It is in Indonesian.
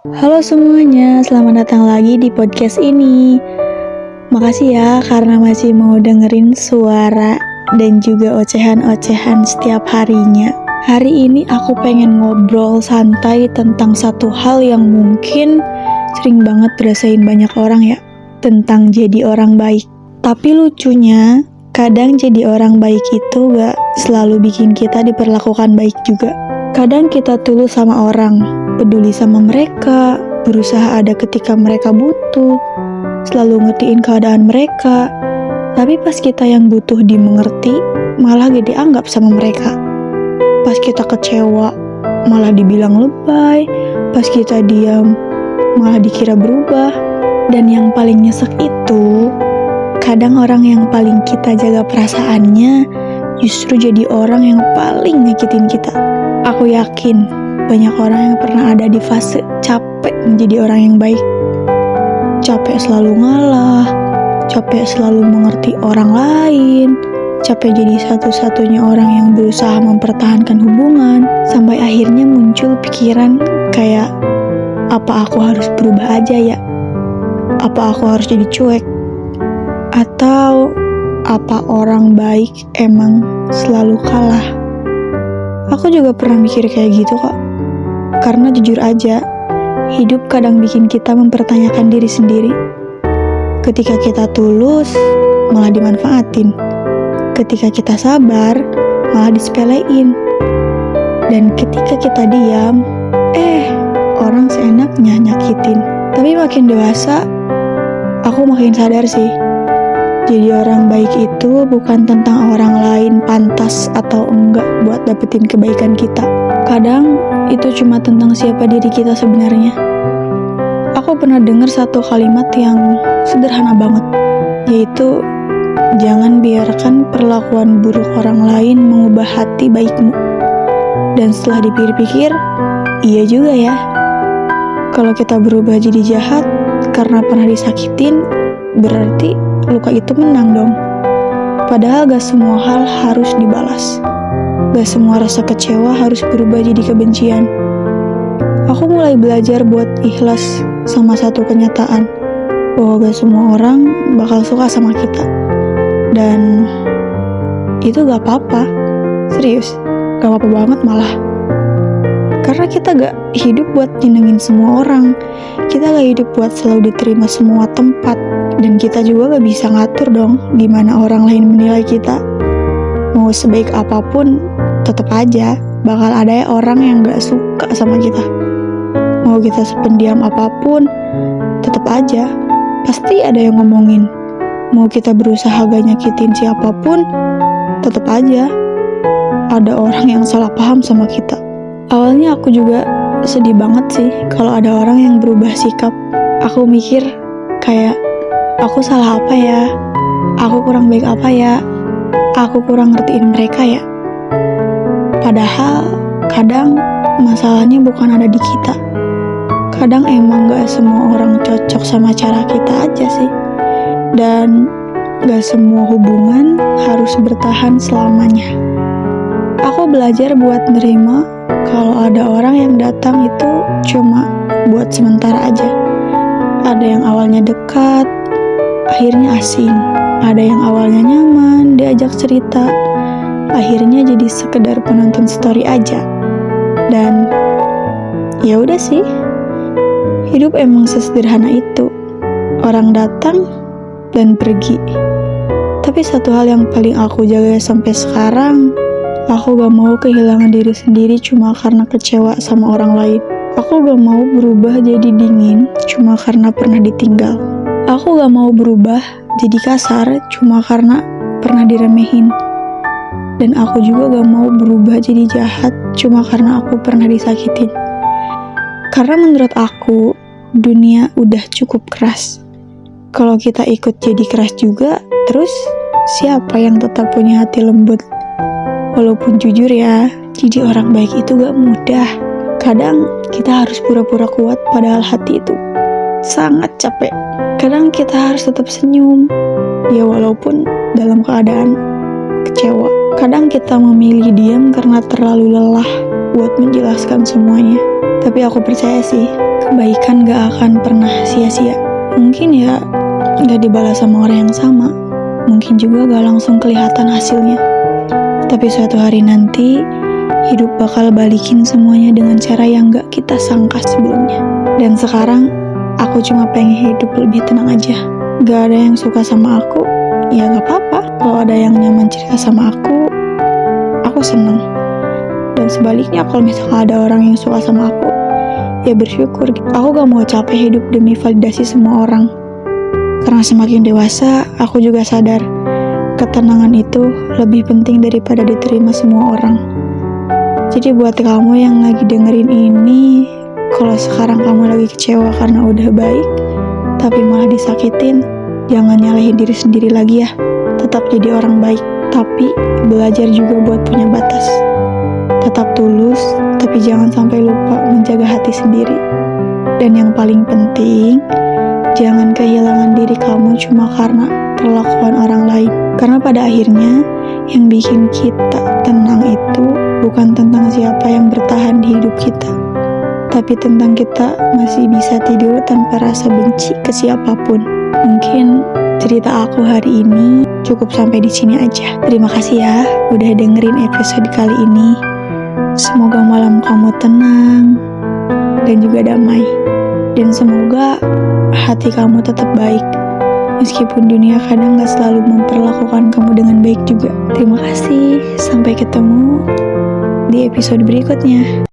Halo semuanya, selamat datang lagi di podcast ini. Makasih ya karena masih mau dengerin suara dan juga ocehan-ocehan setiap harinya. Hari ini aku pengen ngobrol santai tentang satu hal yang mungkin sering banget dirasain banyak orang ya, tentang jadi orang baik. Tapi lucunya, kadang jadi orang baik itu gak selalu bikin kita diperlakukan baik juga. Kadang kita tulus sama orang, peduli sama mereka, berusaha ada ketika mereka butuh, selalu ngertiin keadaan mereka. Tapi pas kita yang butuh dimengerti, malah gak dianggap sama mereka. Pas kita kecewa, malah dibilang lebay. Pas kita diam, malah dikira berubah. Dan yang paling nyesek itu, kadang orang yang paling kita jaga perasaannya justru jadi orang yang paling nyakitin kita. Aku yakin banyak orang yang pernah ada di fase capek menjadi orang yang baik. Capek selalu ngalah, capek selalu mengerti orang lain, capek jadi satu-satunya orang yang berusaha mempertahankan hubungan, sampai akhirnya muncul pikiran kayak, apa aku harus berubah aja ya? Apa aku harus jadi cuek? Atau apa orang baik emang selalu kalah? Aku juga pernah mikir kayak gitu kok. Karena jujur aja, hidup kadang bikin kita mempertanyakan diri sendiri. Ketika kita tulus, malah dimanfaatin. Ketika kita sabar, malah disepelein. Dan ketika kita diam, orang seenaknya nyakitin. Tapi makin dewasa, aku makin sadar sih, jadi orang baik itu bukan tentang orang lain pantas atau enggak buat dapetin kebaikan kita. Kadang itu cuma tentang siapa diri kita sebenarnya. Aku pernah dengar satu kalimat yang sederhana banget, yaitu jangan biarkan perlakuan buruk orang lain mengubah hati baikmu. Dan setelah dipikir-pikir, iya juga ya. Kalau kita berubah jadi jahat karena pernah disakitin, berarti luka itu menang dong. Padahal gak semua hal harus dibalas. Gak semua rasa kecewa harus berubah jadi kebencian. Aku mulai belajar buat ikhlas sama satu kenyataan, bahwa gak semua orang bakal suka sama kita. Dan itu gak apa-apa. Serius, gak apa-apa banget malah. Karena kita gak hidup buat nyenengin semua orang. Kita gak hidup buat selalu diterima semua tempat. Dan kita juga gak bisa ngatur dong gimana orang lain menilai kita. Mau sebaik apapun, tetap aja bakal ada orang yang gak suka sama kita. Mau kita sependiam apapun, tetap aja pasti ada yang ngomongin. Mau kita berusaha gak nyakitin siapapun, tetap aja ada orang yang salah paham sama kita. Awalnya aku juga sedih banget sih kalau ada orang yang berubah sikap. Aku mikir kayak, aku salah apa ya? Aku kurang baik apa ya? Aku kurang ngertiin mereka ya? Padahal kadang masalahnya bukan ada di kita. Kadang emang gak semua orang cocok sama cara kita aja sih. Dan gak semua hubungan harus bertahan selamanya. Aku belajar buat nerima kalau ada orang yang datang itu cuma buat sementara aja. Ada yang awalnya dekat, akhirnya asing. Ada yang awalnya nyaman, diajak cerita, akhirnya jadi sekedar penonton story aja. Dan ya udah sih, hidup emang sesederhana itu. Orang datang dan pergi. Tapi satu hal yang paling aku jaga sampai sekarang, aku gak mau kehilangan diri sendiri cuma karena kecewa sama orang lain. Aku gak mau berubah jadi dingin cuma karena pernah ditinggal. Aku gak mau berubah jadi kasar cuma karena pernah diremehin. Dan aku juga gak mau berubah jadi jahat cuma karena aku pernah disakitin. Karena menurut aku, dunia udah cukup keras. Kalau kita ikut jadi keras juga, terus siapa yang tetap punya hati lembut? Walaupun jujur ya, jadi orang baik itu gak mudah. Kadang kita harus pura-pura kuat padahal hati itu sangat capek. Kadang kita harus tetap senyum, ya walaupun dalam keadaan kecewa. Kadang kita memilih diam karena terlalu lelah buat menjelaskan semuanya. Tapi aku percaya sih, kebaikan gak akan pernah sia-sia. Mungkin ya gak dibalas sama orang yang sama, mungkin juga gak langsung kelihatan hasilnya. Tapi suatu hari nanti, hidup bakal balikin semuanya dengan cara yang gak kita sangka sebelumnya. Dan sekarang, aku cuma pengen hidup lebih tenang aja. Gak ada yang suka sama aku, ya gak apa-apa. Kalau ada yang nyaman cerita sama aku seneng. Dan sebaliknya kalau misalnya ada orang yang suka sama aku, ya bersyukur. Aku gak mau capek hidup demi validasi semua orang. Karena semakin dewasa, aku juga sadar ketenangan itu lebih penting daripada diterima semua orang. Jadi buat kamu yang lagi dengerin ini, kalau sekarang kamu lagi kecewa karena udah baik, tapi malah disakitin, jangan nyalahin diri sendiri lagi ya. Tetap jadi orang baik, tapi belajar juga buat punya batas. Tetap tulus, tapi jangan sampai lupa menjaga hati sendiri. Dan yang paling penting, jangan kehilangan diri kamu cuma karena perlakuan orang lain. Karena pada akhirnya, yang bikin kita tenang itu bukan tentang siapa yang bertahan di hidup kita, tapi tentang kita masih bisa tidur tanpa rasa benci ke siapapun. Mungkin cerita aku hari ini cukup sampai di sini aja. Terima kasih ya udah dengerin episode kali ini. Semoga malam kamu tenang dan juga damai. Dan semoga hati kamu tetap baik, meskipun dunia kadang gak selalu memperlakukan kamu dengan baik juga. Terima kasih, sampai ketemu di episode berikutnya.